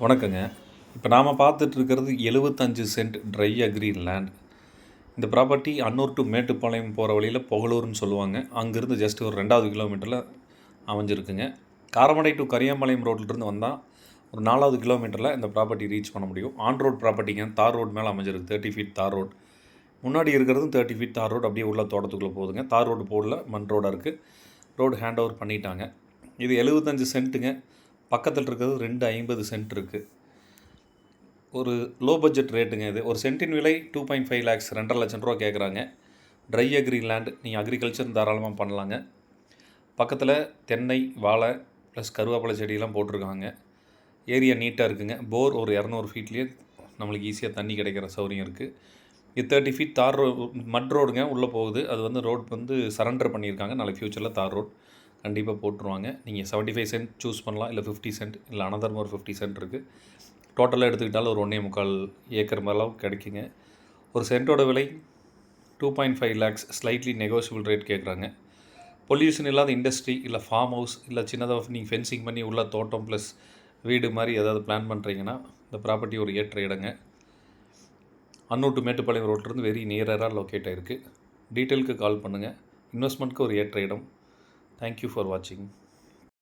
வணக்கங்க. இப்போ நாம் பார்த்துட்ருக்கிறது 75 சென்ட் ட்ரை அக்ரி லேண்ட். இந்த ப்ராப்பர்ட்டி அன்னூர் டு மேட்டுப்பாளையம் போகிற வழியில் புகழூர்னு சொல்லுவாங்க. அங்கேருந்து ஜஸ்ட் ஒரு 2வது கிலோமீட்டரில் அமைஞ்சிருக்குங்க. காரமடை டு கரியாம்பாளையம் ரோட்லேருந்து வந்தால் ஒரு 4வது கிலோமீட்டரில் இந்த ப்ராப்பர்ட்டி ரீச் பண்ண முடியும். ஆன் ரோட் ப்ராப்பர்ட்டிங்க, தார் ரோடு மேலே அமைஞ்சிருக்கு. 30 ஃபீட் தார் ரோடு. முன்னாடி இருக்கிறதும் 30 ஃபீட் தார் ரோடு அப்படியே உள்ள தோட்டத்துக்குள்ளே போகுதுங்க. தார் ரோடு போடல, மண் ரோடாக இருக்குது. ரோடு ஹேண்ட் ஓவர் பண்ணிட்டாங்க. இது 75 சென்ட்டுங்க. பக்கத்தில் இருக்கிறது 250 சென்ட் இருக்குது. ஒரு லோ பட்ஜெட் ரேட்டுங்க இது. ஒரு சென்ட்டின் விலை 2.5 லேக்ஸ், 2.5 லட்சம் ரூபா கேட்குறாங்க. ட்ரை அக்ரி லேண்ட், நீங்கள் அக்ரிகல்ச்சர் தாராளமாக பண்ணலாங்க. பக்கத்தில் தென்னை, வாழை ப்ளஸ் கருவேப்பிலை செடியெல்லாம் போட்டிருக்காங்க. ஏரியா நீட்டாக இருக்குங்க. போர் ஒரு 200 ஃபீட்லேயே நம்மளுக்கு ஈஸியாக தண்ணி கிடைக்கிற சௌகரியம் இருக்குது. இது 30 ஃபீட் தார் மட் ரோடுங்க உள்ளே போகுது. அது வந்து ரோடு சரண்டர் பண்ணியிருக்காங்க. நாளைக்கு ஃப்யூச்சரில் தார் ரோடு கண்டிப்பாக போட்டுருவாங்க. நீங்கள் 75 சென்ட் சூஸ் பண்ணலாம், இல்லை 50 சென்ட், இல்லை அனதர் ஒரு 50 சென்ட் இருக்குது. டோட்டலாக எடுத்துக்கிட்டாலும் ஒரு 1.25 ஏக்கர் அளவுக்கு கிடைக்குங்க. ஒரு சென்ட்டோட விலை 2.5 லேக்ஸ், ஸ்லைட்லி நெகோஷியபிள் ரேட் கேட்குறாங்க. பொல்யூஷன் இல்லாத இண்டஸ்ட்ரி, இல்லை ஃபார்ம் ஹவுஸ், இல்லை சின்னதாக நீங்கள் ஃபென்சிங் பண்ணி உள்ள தோட்டம் ப்ளஸ் வீடு மாதிரி ஏதாவது பிளான் பண்ணுறீங்கன்னா இந்த ப்ராப்பர்ட்டி ஒரு ஏற்ற இடங்க. அன்னூர் டு மேட்டுப்பாளையம் ரோட்லேருந்து வெரி நியராக லொக்கேட் ஆகிருக்கு. டீட்டெயிலுக்கு கால் பண்ணுங்கள். இன்வெஸ்ட்மெண்ட்டுக்கு ஒரு ஏற்ற இடம். தேங்க்யூ ஃபார் வாட்சிங்.